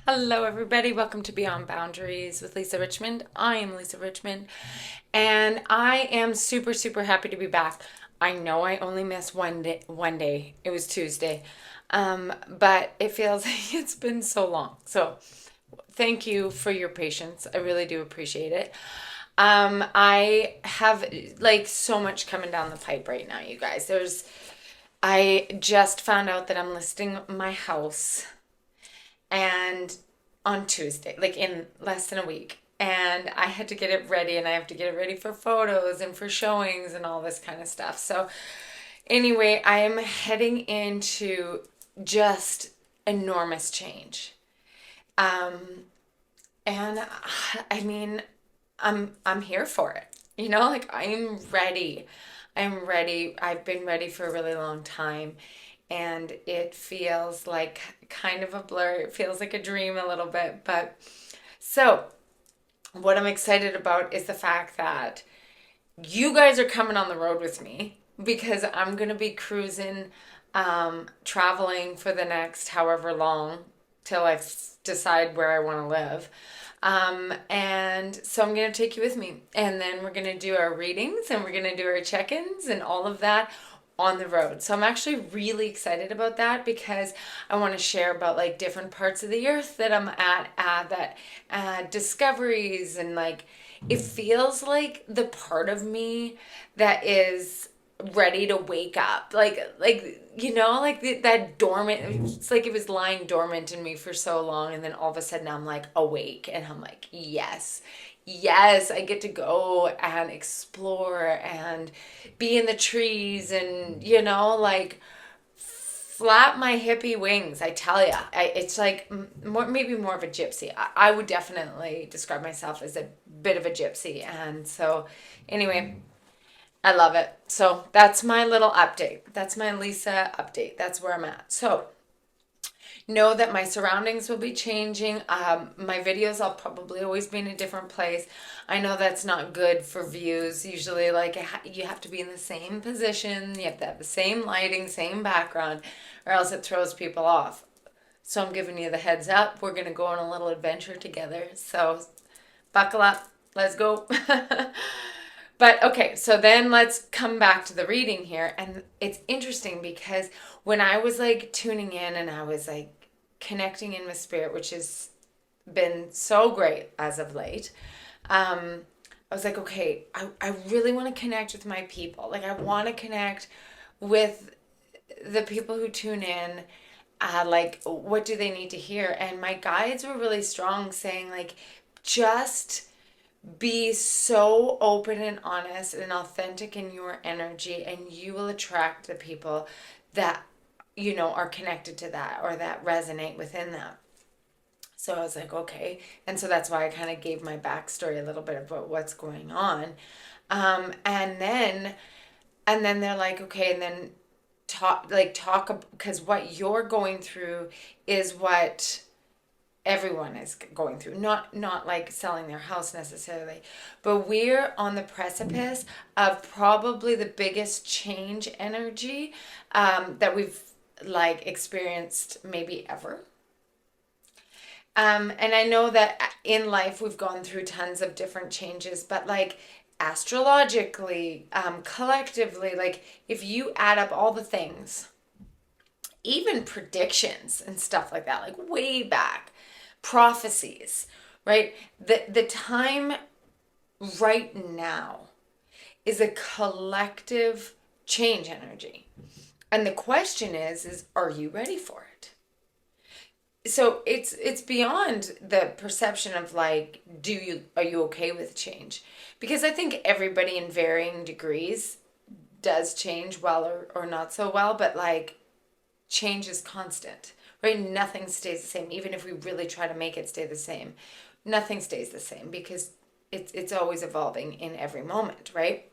Hello, everybody. Welcome to Beyond Boundaries with Lisa Richmond. I am Lisa Richmond, and I am super, super happy to be back. I know I only missed one day. One day. It was Tuesday, but it feels like it's been so long. So, thank you for your patience. I really do appreciate it. I have like so much coming down the pipe right now, you guys. I just found out that I'm listing my house and on Tuesday, like in less than a week. And I had to get it ready, and I have to get it ready for photos and for showings and all this kind of stuff. So, anyway, I am heading into just enormous change. Um, and I mean, I'm here for it. Like I'm ready. I'm ready. I've been ready for a really long time, and it feels like kind of a blur. It feels like a dream a little bit, but so what I'm excited about is the fact that you guys are coming on the road with me because I'm going to be cruising, traveling for the next however long till I decide where I want to live. And so I'm going to take you with me. And then we're going to do our readings and we're going to do our check ins and all of that on the road. So I'm actually really excited about that because I want to share about like different parts of the earth that I'm at, that discoveries, and like it feels like the part of me that is ready to wake up, that dormant. It's like it was lying dormant in me for so long, and then all of a sudden I'm like awake, and I'm like, yes, I get to go and explore and be in the trees, and like flap my hippie wings. I tell you, it's like maybe more of a gypsy. I would definitely describe myself as a bit of a gypsy, and so anyway, I love it. So that's my little update. That's my Lisa update. That's where I'm at. So know that my surroundings will be changing. My videos, I'll probably always be in a different place. I know that's not good for views. Usually, like, you have to be in the same position, you have to have the same lighting, same background, or else it throws people off. So I'm giving you the heads up. We're going to go on a little adventure together. So buckle up. Let's go. But okay, so then let's come back to the reading here. And it's interesting because when I was like tuning in and I was like connecting in with spirit, which has been so great as of late, I was like, okay, I really want to connect with my people. Like, I want to connect with the people who tune in. Like, what do they need to hear? And my guides were really strong, saying, like, just be so open and honest and authentic in your energy, and you will attract the people that are connected to that or that resonate within that. So I was like, okay. And so that's why I kind of gave my backstory a little bit about what's going on. And then they're like, okay, and then talk, because what you're going through is what everyone is going through. Not like selling their house necessarily, but we're on the precipice of probably the biggest change energy that we've like experienced maybe ever. And I know that in life we've gone through tons of different changes, but like astrologically, collectively, like if you add up all the things, even predictions and stuff like that, like way back, prophecies, right? The time right now is a collective change energy. And the question is are you ready for it? So it's beyond the perception of like, are you okay with change? Because I think everybody in varying degrees does change well or not so well, but like change is constant, right? Nothing stays the same. Even if we really try to make it stay the same, nothing stays the same because it's always evolving in every moment, right?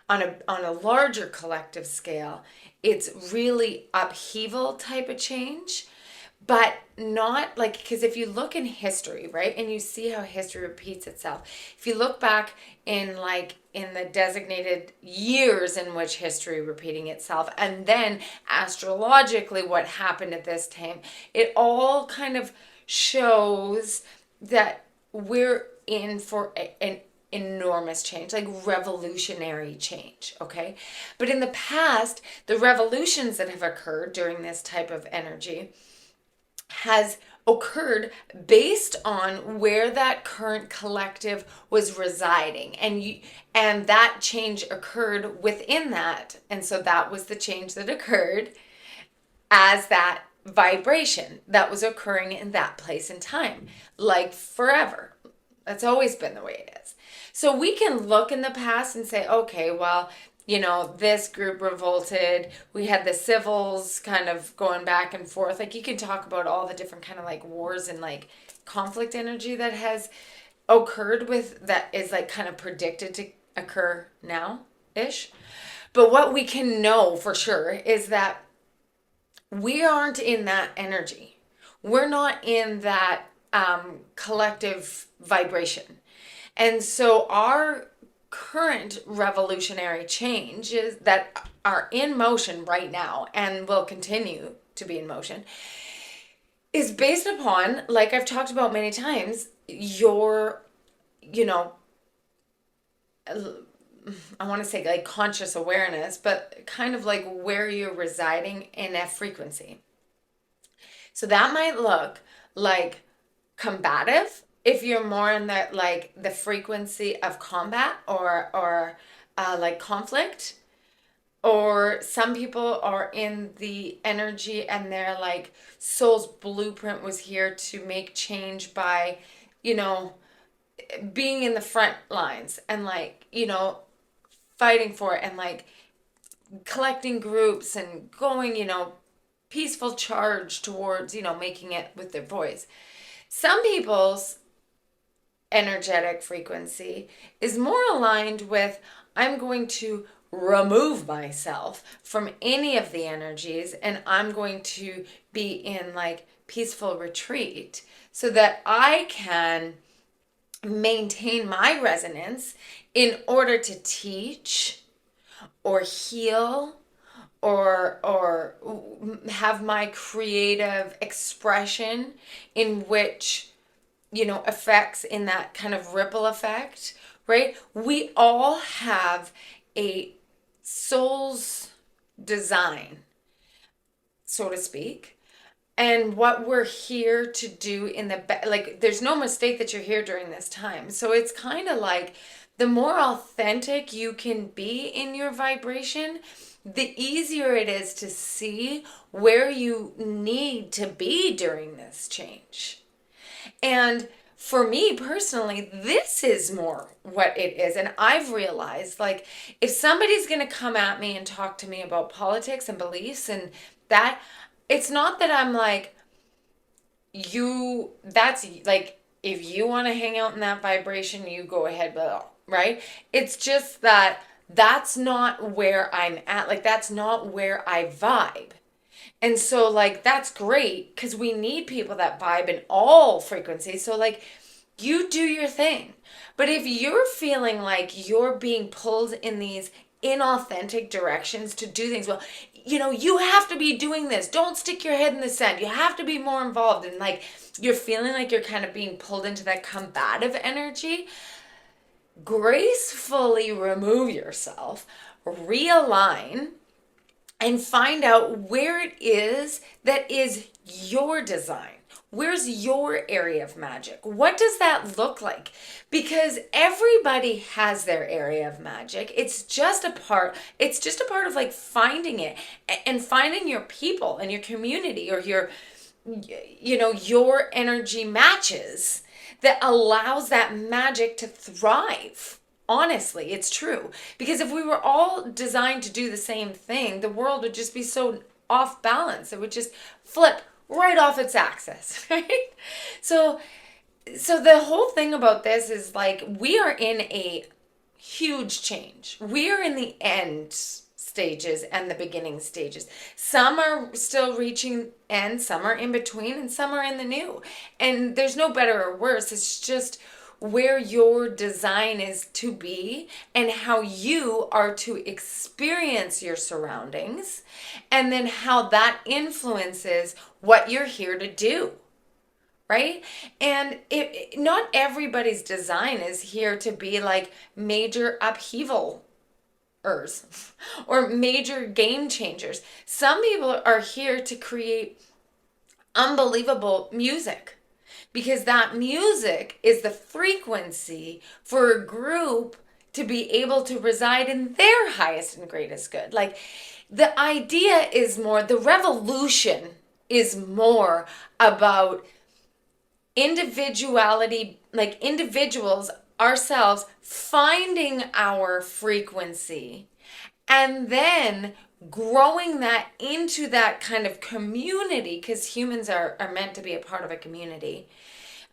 On a larger collective scale, it's really upheaval type of change, but not like, because if you look in history, right, and you see how history repeats itself, if you look back in the designated years in which history repeating itself, and then astrologically what happened at this time, it all kind of shows that we're in for an enormous change, like revolutionary change, okay? But in the past, the revolutions that have occurred during this type of energy has occurred based on where that current collective was residing, and that change occurred within that, and so that was the change that occurred as that vibration that was occurring in that place and time, like forever. That's always been the way it is. So we can look in the past and say, okay, well, this group revolted. We had the civils kind of going back and forth. Like, you can talk about all the different kind of like wars and like conflict energy that has occurred with that is like kind of predicted to occur now-ish. But what we can know for sure is that we aren't in that energy. We're not in that collective vibration. And so our current revolutionary changes that are in motion right now and will continue to be in motion is based upon, like I've talked about many times, your, I want to say like conscious awareness, but kind of like where you're residing in a frequency. So that might look like combative if you're more in the frequency of combat or like conflict. Or some people are in the energy and their like soul's blueprint was here to make change by, being in the front lines and like, fighting for it and like collecting groups and going, peaceful charge towards, making it with their voice. Some people's energetic frequency is more aligned with, I'm going to remove myself from any of the energies and I'm going to be in like peaceful retreat so that I can maintain my resonance in order to teach or heal or have my creative expression in which affects in that kind of ripple effect, right? We all have a soul's design, so to speak, and what we're here to do in like there's no mistake that you're here during this time. So it's kind of like the more authentic you can be in your vibration, the easier it is to see where you need to be during this change. And for me personally, this is more what it is. And I've realized, like, if somebody's going to come at me and talk to me about politics and beliefs and that, it's not that I'm like, that's like, if you want to hang out in that vibration, you go ahead, right? It's just that that's not where I'm at. Like, that's not where I vibe. And so, like, that's great because we need people that vibe in all frequencies. So, like, you do your thing. But if you're feeling like you're being pulled in these inauthentic directions to do things, well, you have to be doing this. Don't stick your head in the sand. You have to be more involved. And, like, you're feeling like you're kind of being pulled into that combative energy. Gracefully remove yourself, realign, and find out where it is that is your design. Where's your area of magic? What does that look like? Because everybody has their area of magic. It's just a part of like finding it and finding your people and your community or your energy matches that allows that magic to thrive. Honestly, it's true. Because if we were all designed to do the same thing, the world would just be so off balance. It would just flip right off its axis, right? So the whole thing about this is like we are in a huge change. We are in the end stages and the beginning stages. Some are still reaching end, some are in between, and some are in the new. And there's no better or worse. It's just where your design is to be and how you are to experience your surroundings, and then how that influences what you're here to do, right? And not everybody's design is here to be like major upheaval or major game changers. Some people are here to create unbelievable music because that music is the frequency for a group to be able to reside in their highest and greatest good. Like the idea is more, the revolution is more about individuality, like individuals, ourselves, finding our frequency and then growing that into that kind of community, because humans are meant to be a part of a community.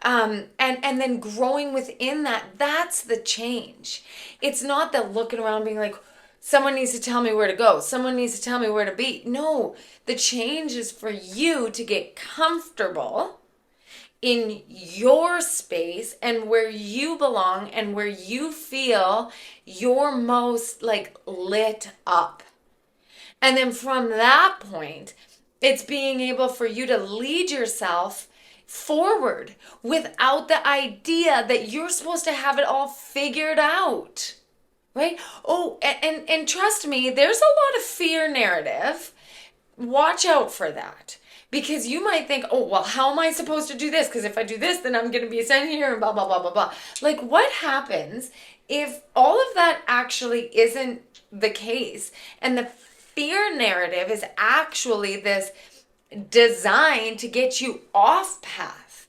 And then growing within that, that's the change. It's not that looking around being like, someone needs to tell me where to go, someone needs to tell me where to be. No, the change is for you to get comfortable in your space and where you belong and where you feel you're most like lit up. And then from that point, it's being able for you to lead yourself forward without the idea that you're supposed to have it all figured out. Right? Oh, and trust me, there's a lot of fear narrative. Watch out for that. Because you might think, oh, well, how am I supposed to do this? Because if I do this, then I'm going to be sent here and blah, blah, blah, blah, blah. Like, what happens if all of that actually isn't the case? And the fear narrative is actually this designed to get you off path.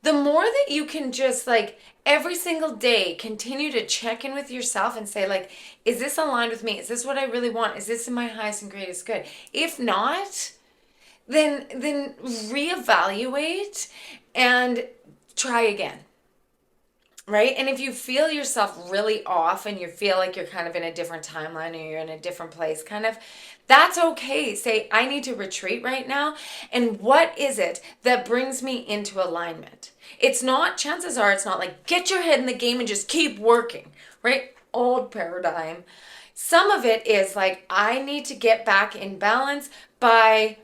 The more that you can just like every single day continue to check in with yourself and say like, is this aligned with me? Is this what I really want? Is this in my highest and greatest good? If not, then reevaluate and try again. Right? And if you feel yourself really off and you feel like you're kind of in a different timeline or you're in a different place, kind of, that's okay. Say, I need to retreat right now. And what is it that brings me into alignment? It's not, chances are, it's not like get your head in the game and just keep working, right? Old paradigm. Some of it is like, I need to get back in balance by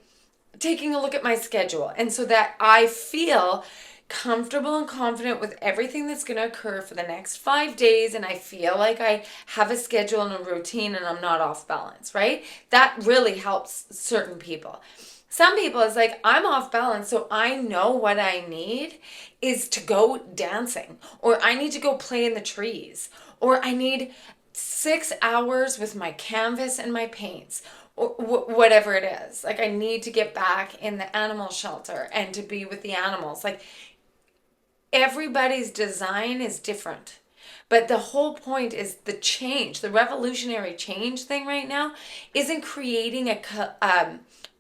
taking a look at my schedule. And so that I feel comfortable and confident with everything that's going to occur for the next 5 days, and I feel like I have a schedule and a routine and I'm not off balance, right? That really helps certain people. Some people is like, I'm off balance, so I know what I need is to go dancing, or I need to go play in the trees, or I need 6 hours with my canvas and my paints, or whatever it is. Like I need to get back in the animal shelter and to be with the animals. Like everybody's design is different. But the whole point is the change, the revolutionary change thing right now isn't creating a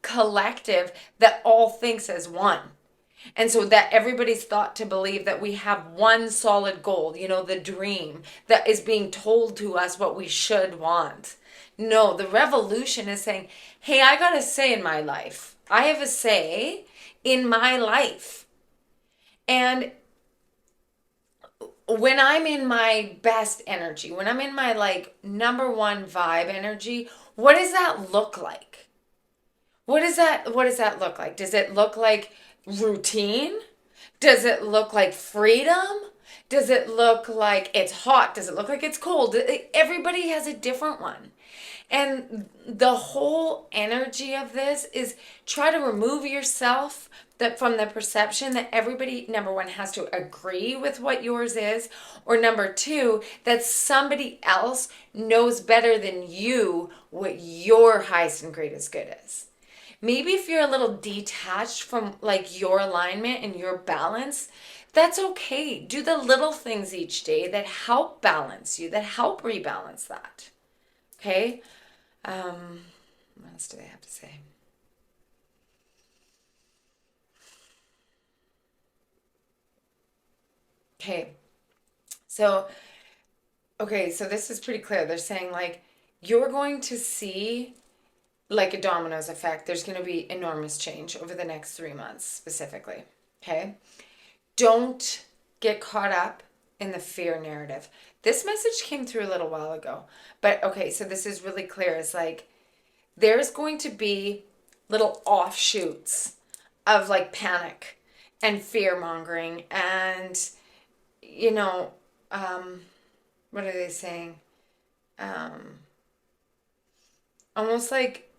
collective that all thinks as one. And so that everybody's thought to believe that we have one solid goal, you know, the dream that is being told to us what we should want. No, the revolution is saying, hey, I got a say in my life. I have a say in my life. And when I'm in my best energy, when I'm in my like number one vibe energy, what does that look like? What does that look like? Does it look like routine? Does it look like freedom? Does it look like it's hot? Does it look like it's cold? Everybody has a different one. And the whole energy of this is try to remove yourself that from the perception that everybody, number one, has to agree with what yours is, or number two, that somebody else knows better than you what your highest and greatest good is. Maybe if you're a little detached from like your alignment and your balance, that's okay. Do the little things each day that help balance you, that help rebalance that. Okay? What else do they have to say? Okay. So this is pretty clear. They're saying like you're going to see like a dominoes effect. There's going to be enormous change over the next 3 months specifically. Okay? Don't get caught up in the fear narrative. This message came through a little while ago. But okay, so this is really clear. It's like there's going to be little offshoots of like panic and fear mongering and, you know, what are they saying? Um, Almost like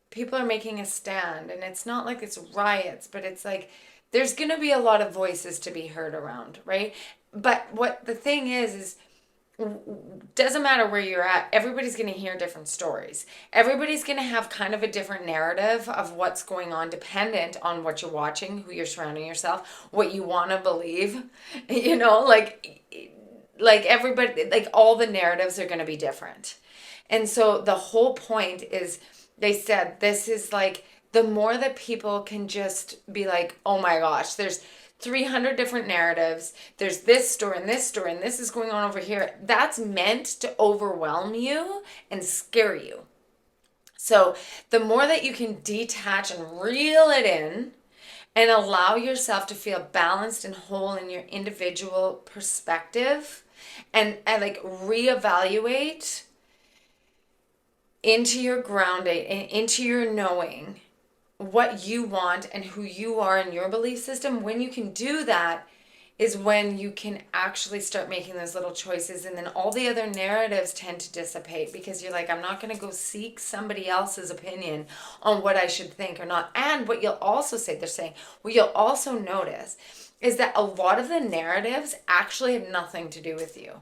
people are making a stand, and it's not like it's riots, but it's like there's going to be a lot of voices to be heard around, right? But what the thing is doesn't matter where you're at, everybody's going to hear different stories. Everybody's going to have kind of a different narrative of what's going on, dependent on what you're watching, who you're surrounding yourself, what you want to believe. You know, like everybody, like all the narratives are going to be different. And so the whole point is, they said this is like, the more that people can just be like, oh my gosh, there's 300 different narratives, there's this story and this story and this is going on over here, that's meant to overwhelm you and scare you. So the more that you can detach and reel it in and allow yourself to feel balanced and whole in your individual perspective, and like reevaluate into your grounding and into your knowing what you want and who you are in your belief system, when you can do that is when you can actually start making those little choices, and then all the other narratives tend to dissipate, because you're like, I'm not going to go seek somebody else's opinion on what I should think or not. And what you'll also say, they're saying, what you'll also notice is that a lot of the narratives actually have nothing to do with you.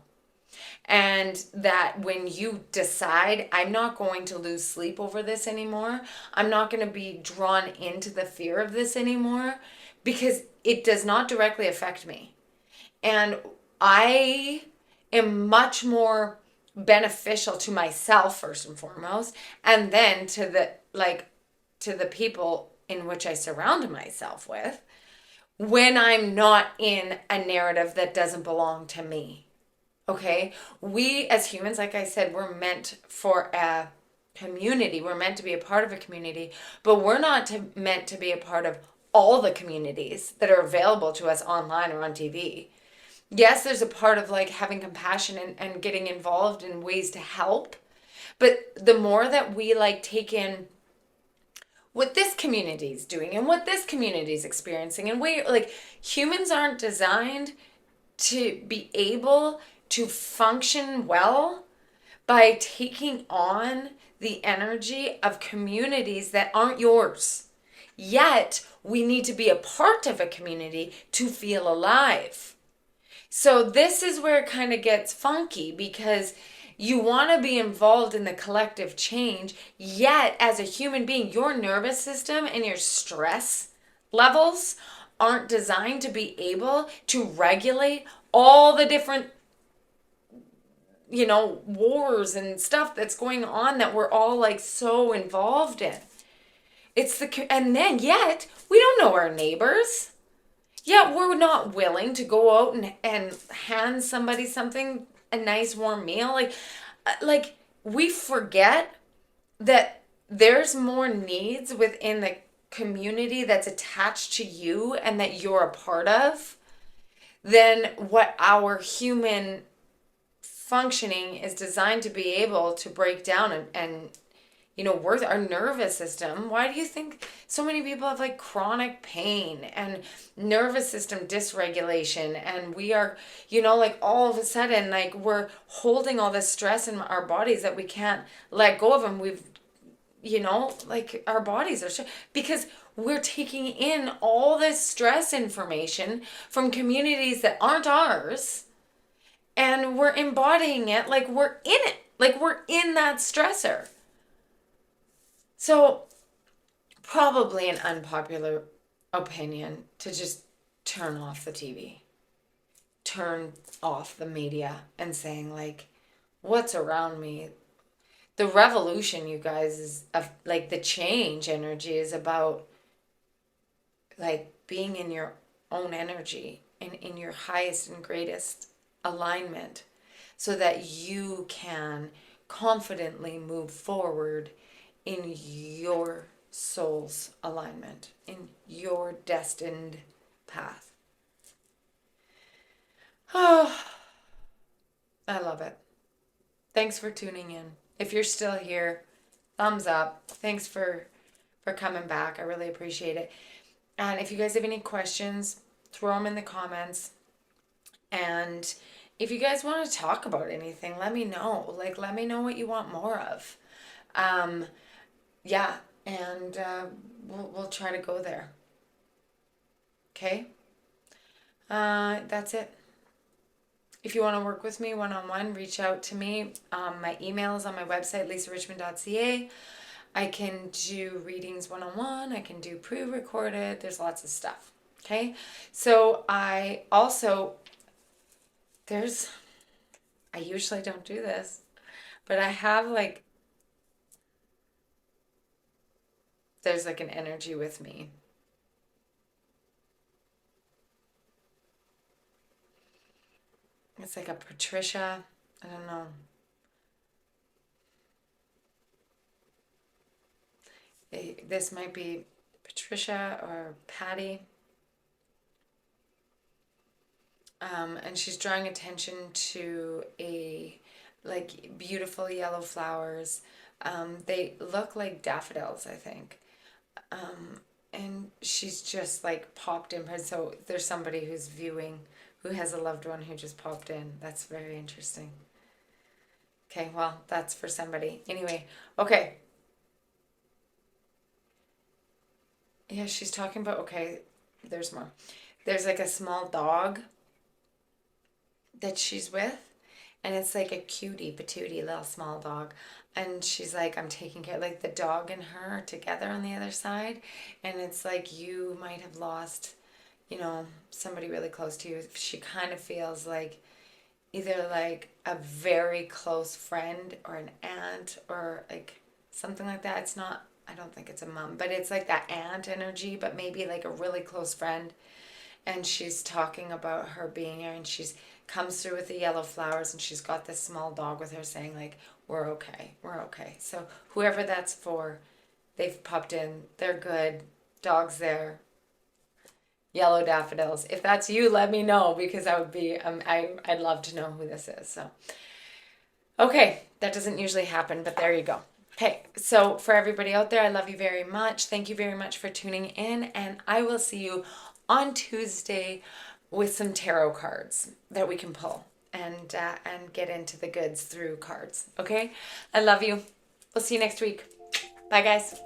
And that when you decide, I'm not going to lose sleep over this anymore, I'm not going to be drawn into the fear of this anymore, because it does not directly affect me. And I am much more beneficial to myself first and foremost, and then to the people in which I surround myself with, when I'm not in a narrative that doesn't belong to me. Okay, we as humans, like I said, we're meant for a community. We're meant to be a part of a community, but we're not meant to be a part of all the communities that are available to us online or on TV. Yes, there's a part of like having compassion and getting involved in ways to help, but the more that we like take in what this community is doing and what this community is experiencing, and we like, humans aren't designed to be able to function well by taking on the energy of communities that aren't yours. Yet, we need to be a part of a community to feel alive. So this is where it kind of gets funky, because you want to be involved in the collective change, yet as a human being, your nervous system and your stress levels aren't designed to be able to regulate all the different, wars and stuff that's going on that we're all like so involved in. And then yet we don't know our neighbors. Yet we're not willing to go out and hand somebody something, a nice warm meal. Like we forget that there's more needs within the community that's attached to you and that you're a part of than what our human functioning is designed to be able to break down and work our nervous system. Why do you think so many people have like chronic pain and nervous system dysregulation, and we are, like all of a sudden, like we're holding all this stress in our bodies that we can't let go of, and we've, like our bodies are because we're taking in all this stress information from communities that aren't ours, and we're embodying it like we're in it, like we're in that stressor. So probably an unpopular opinion to just turn off the TV, turn off the media, and saying like, what's around me? The revolution, you guys, is like the change energy is about like being in your own energy and in your highest and greatest alignment, so that you can confidently move forward in your soul's alignment, in your destined path. Oh, I love it. Thanks for tuning in. If you're still here, thumbs up. Thanks for coming back. I really appreciate it. And if you guys have any questions, throw them in the comments. And if you guys want to talk about anything, let me know. Like, let me know what you want more of. Um, yeah, and we'll try to go there. Okay? That's it. If you want to work with me one-on-one, reach out to me. My email is on my website, lisarichmond.ca. I can do readings one-on-one. I can do pre-recorded. There's lots of stuff. Okay? So there's, I usually don't do this, but I have like, there's like an energy with me. It's like a Patricia. I don't know. This might be Patricia or Patty. And she's drawing attention to a like beautiful yellow flowers. They look like daffodils, I think. And she's just like popped in. So there's somebody who's viewing who has a loved one who just popped in. That's very interesting. Okay, well, that's for somebody. Anyway, okay. Yeah, she's talking about, okay, there's more. There's like a small dog that she's with, and it's like a cutie patootie little small dog, and she's like, I'm taking care, like the dog and her are together on the other side, and it's like you might have lost, somebody really close to you. She kind of feels like either like a very close friend or an aunt or like something like that. It's not, I don't think it's a mom, but it's like that aunt energy, but maybe like a really close friend. And she's talking about her being here, and she's comes through with the yellow flowers, and she's got this small dog with her saying like, we're okay, we're okay. So whoever that's for, they've popped in, they're good, dog's there, yellow daffodils. If that's you, let me know, because I would be I'd love to know who this is. So okay, that doesn't usually happen, but there you go. Okay, so for everybody out there, I love you very much. Thank you very much for tuning in, and I will see you on Tuesday with some tarot cards that we can pull and get into the goods through cards. Okay, I love you. We'll see you next week. Bye, guys.